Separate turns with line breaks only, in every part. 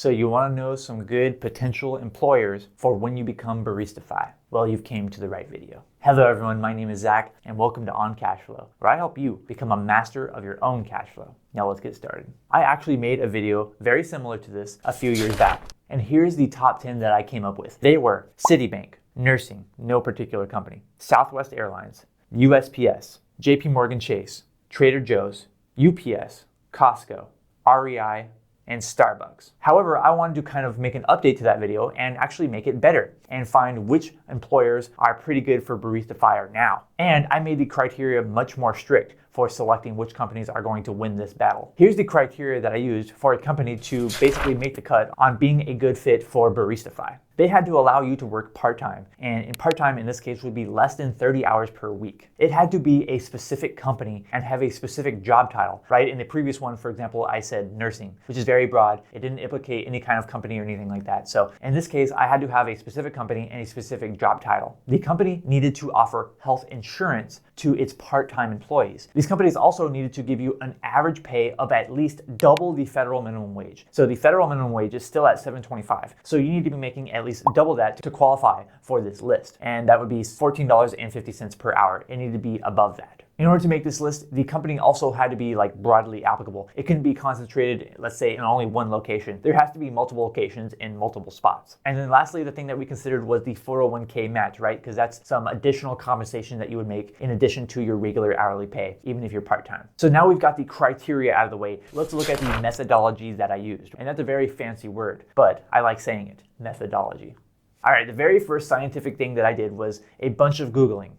So you want to know some good potential employers for when you become Barista FI? Well, you've came to the right video. Hello everyone, my name is Zach and welcome to On Cash Flow, where I help you become a master of your own cash flow. Now let's get started. I actually made a video very similar to this a few years back, and here's the top 10 that I came up with. They were Citibank, nursing, no particular company, Southwest Airlines, USPS, JP Morgan Chase, Trader Joe's, UPS, Costco, REI, and Starbucks. However, I wanted to kind of make an update to that video and actually make it better and find which employers are pretty good for Barista FIRE now. And I made the criteria much more strict for selecting which companies are going to win this battle. Here's the criteria that I used for a company to basically make the cut on being a good fit for Barista FI. They had to allow you to work part-time, and in part-time in this case would be less than 30 hours per week. It had to be a specific company and have a specific job title, right? In the previous one, for example, I said nursing, which is very broad. It didn't implicate any kind of company or anything like that. So in this case, I had to have a specific company and a specific job title. The company needed to offer health insurance to its part-time employees. These companies also needed to give you an average pay of at least double the federal minimum wage. So the federal minimum wage is still at $7.25. So you need to be making at least double that to qualify for this list. And that would be $14.50 per hour. It needed to be above that. In order to make this list, the company also had to be broadly applicable. It couldn't be concentrated, let's say, in only one location. There has to be multiple locations in multiple spots. And then lastly, the thing that we considered was the 401k match, right? Because that's some additional compensation that you would make in addition to your regular hourly pay, even if you're part-time. So now we've got the criteria out of the way. Let's look at the methodology that I used. And that's a very fancy word, but I like saying it, methodology. All right, the very first scientific thing that I did was a bunch of Googling.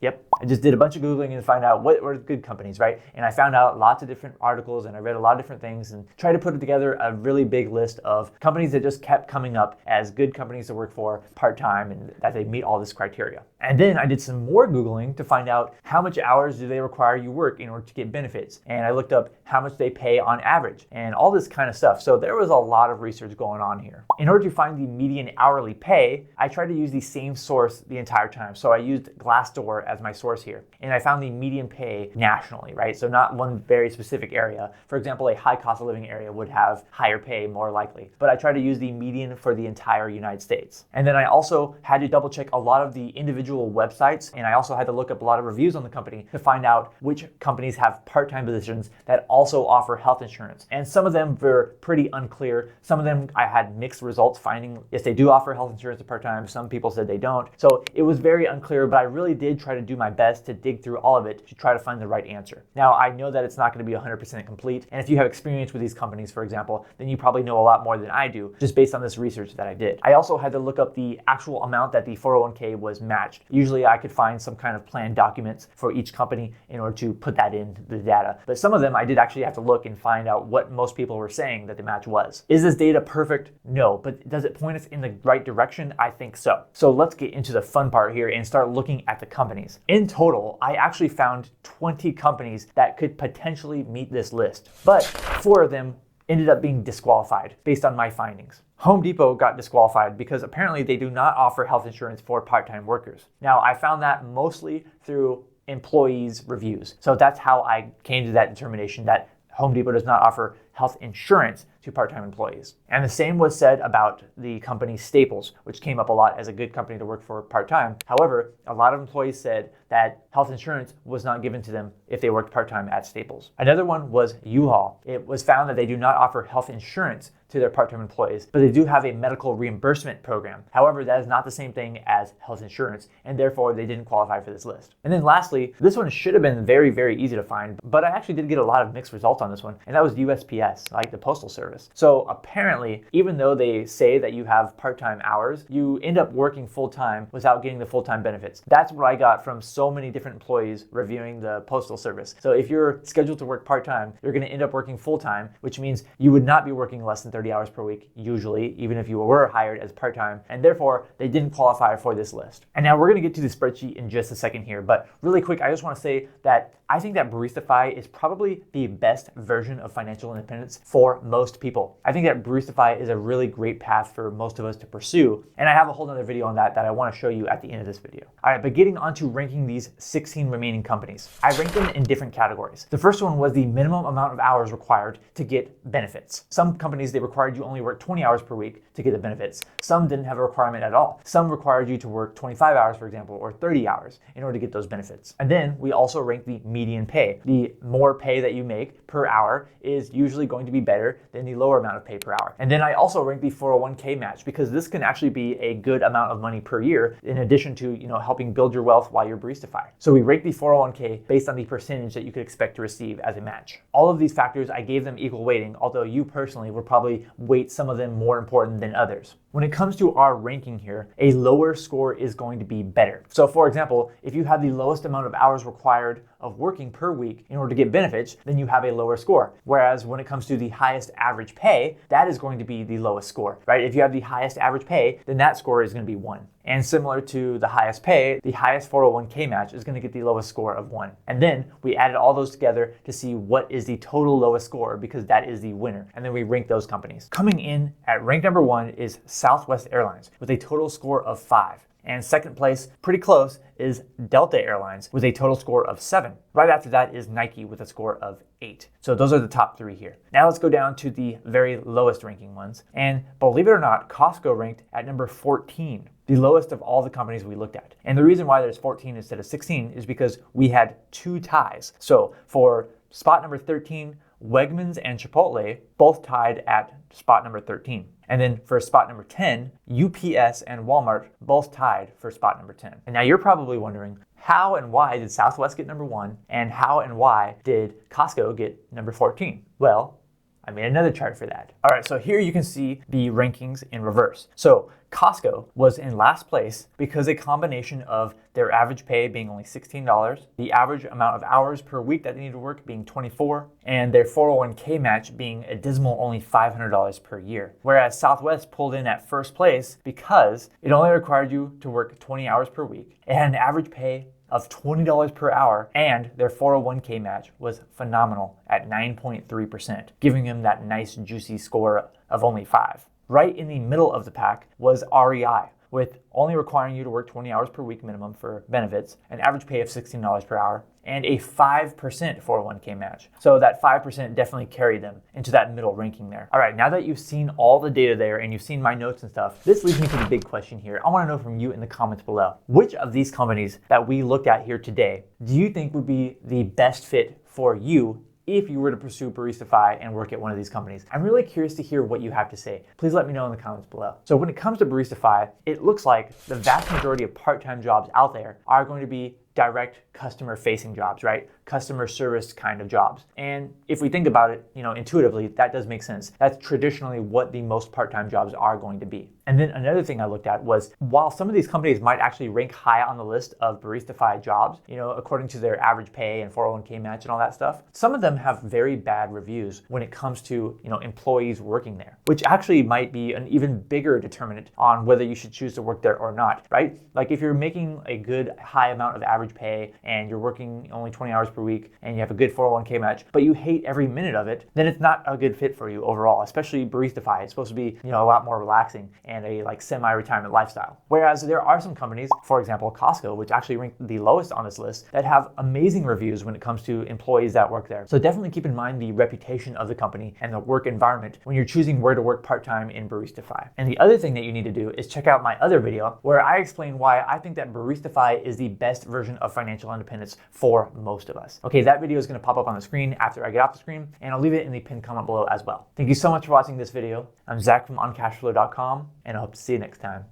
Yep, I just did a bunch of Googling and find out what were good companies, right? And I found out lots of different articles and I read a lot of different things and tried to put together a really big list of companies that just kept coming up as good companies to work for part-time and that they meet all this criteria. And then I did some more Googling to find out how much hours do they require you work in order to get benefits. And I looked up how much they pay on average and all this kind of stuff. So there was a lot of research going on here. In order to find the median hourly pay, I tried to use the same source the entire time. So I used Glassdoor as my source here. And I found the median pay nationally, right? So not one very specific area. For example, a high cost of living area would have higher pay more likely. But I tried to use the median for the entire United States. And then I also had to double check a lot of the individual websites. And I also had to look up a lot of reviews on the company to find out which companies have part-time positions that also offer health insurance. And some of them were pretty unclear. Some of them I had mixed results finding, yes, they do offer health insurance at part-time. Some people said they don't. So it was very unclear, but I really did try to do my best to dig through all of it to try to find the right answer. Now, I know that it's not going to be 100% complete. And if you have experience with these companies, for example, then you probably know a lot more than I do just based on this research that I did. I also had to look up the actual amount that the 401k was matched. Usually I could find some kind of plan documents for each company in order to put that in the data. But some of them I did actually have to look and find out what most people were saying that the match was. Is this data perfect? No, but does it point us in the right direction? I think so. So let's get into the fun part here and start looking at the companies. In total, I actually found 20 companies that could potentially meet this list, but 4 of them ended up being disqualified based on my findings. Home Depot got disqualified because apparently they do not offer health insurance for part-time workers. Now, I found that mostly through employees' reviews. So that's how I came to that determination that Home Depot does not offer health insurance to part-time employees. And the same was said about the company Staples, which came up a lot as a good company to work for part-time. However, a lot of employees said that health insurance was not given to them if they worked part-time at Staples. Another one was U-Haul. It was found that they do not offer health insurance to their part-time employees, but they do have a medical reimbursement program. However, that is not the same thing as health insurance, and therefore they didn't qualify for this list. And then lastly, this one should have been very, very easy to find, but I actually did get a lot of mixed results on this one, and that was USPS, like the Postal Service. So apparently, even though they say that you have part-time hours, you end up working full-time without getting the full-time benefits. That's what I got from so many different employees reviewing the Postal Service. So if you're scheduled to work part-time, you're gonna end up working full-time, which means you would not be working less than 30 hours per week, usually, even if you were hired as part-time, and therefore they didn't qualify for this list. And now we're gonna get to the spreadsheet in just a second here, but really quick, I just wanna say that I think that Barista FI is probably the best version of financial independence for most most people. I think that Barista FI is a really great path for most of us to pursue, and I have a whole other video on that I want to show you at the end of this video. All right, but getting onto ranking these 16 remaining companies, I ranked them in different categories. The first one was the minimum amount of hours required to get benefits. Some companies, they required you only work 20 hours per week to get the benefits. Some didn't have a requirement at all. Some required you to work 25 hours, for example, or 30 hours in order to get those benefits. And then we also ranked the median pay. The more pay that you make per hour is usually going to be better than the lower amount of pay per hour. And then I also ranked the 401k match, because this can actually be a good amount of money per year in addition to, helping build your wealth while you're Barista FI. So we ranked the 401k based on the percentage that you could expect to receive as a match. All of these factors, I gave them equal weighting, although you personally would probably weight some of them more important than others. When it comes to our ranking here, a lower score is going to be better. So for example, if you have the lowest amount of hours required of working per week in order to get benefits, then you have a lower score. Whereas when it comes to the highest average pay, that is going to be the lowest score, right? If you have the highest average pay, then that score is going to be 1. And similar to the highest pay, the highest 401k match is going to get the lowest score of 1. And then we added all those together to see what is the total lowest score, because that is the winner. And then we rank those companies. Coming in at rank number 1 is Southwest Airlines with a total score of 5. And second place, pretty close, is Delta Airlines with a total score of 7. Right after that is Nike with a score of 8. So those are the top 3 here. Now let's go down to the very lowest ranking ones. And believe it or not, Costco ranked at number 14, the lowest of all the companies we looked at. And the reason why there's 14 instead of 16 is because we had 2 ties. So for spot number 13, Wegmans and Chipotle both tied at spot number 13. And then for spot number 10, UPS and Walmart both tied for spot number 10. And now you're probably wondering, how and why did Southwest get number 1? And how and why did Costco get number 14? Well, I made another chart for that. All right, so here you can see the rankings in reverse. So Costco was in last place because a combination of their average pay being only $16, the average amount of hours per week that they need to work being 24, and their 401k match being a dismal only $500 per year. Whereas Southwest pulled in at first place because it only required you to work 20 hours per week. It had an average pay of $20 per hour, and their 401k match was phenomenal at 9.3%, giving them that nice juicy score of only 5. Right in the middle of the pack was REI, with only requiring you to work 20 hours per week minimum for benefits, an average pay of $16 per hour, and a 5% 401k match. So that 5% definitely carried them into that middle ranking there. All right, now that you've seen all the data there and you've seen my notes and stuff, this leads me to the big question here. I want to know from you in the comments below, which of these companies that we looked at here today do you think would be the best fit for you if you were to pursue Barista FI and work at one of these companies? I'm really curious to hear what you have to say. Please let me know in the comments below. So when it comes to Barista FI, it looks like the vast majority of part-time jobs out there are going to be direct customer facing jobs, right? Customer service kind of jobs. And if we think about it, intuitively, that does make sense. That's traditionally what the most part-time jobs are going to be. And then another thing I looked at was, while some of these companies might actually rank high on the list of Barista FI jobs, according to their average pay and 401k match and all that stuff, some of them have very bad reviews when it comes to, employees working there, which actually might be an even bigger determinant on whether you should choose to work there or not, right? Like if you're making a good high amount of average pay and you're working only 20 hours per week and you have a good 401k match, but you hate every minute of it, then it's not a good fit for you overall, especially Barista FI. It's supposed to be, a lot more relaxing and a semi-retirement lifestyle. Whereas there are some companies, for example, Costco, which actually ranked the lowest on this list, that have amazing reviews when it comes to employees that work there. So definitely keep in mind the reputation of the company and the work environment when you're choosing where to work part-time in Barista FI. And the other thing that you need to do is check out my other video where I explain why I think that Barista FI is the best version of financial independence for most of us. Okay, that video is going to pop up on the screen after I get off the screen, and I'll leave it in the pinned comment below as well. Thank you so much for watching this video. I'm Zach from OnCashflow.com, and I hope to see you next time.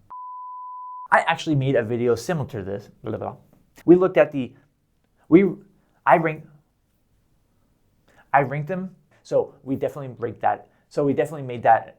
I actually made a video similar to this. We looked at I ranked them, so we definitely ranked that. So we definitely made that.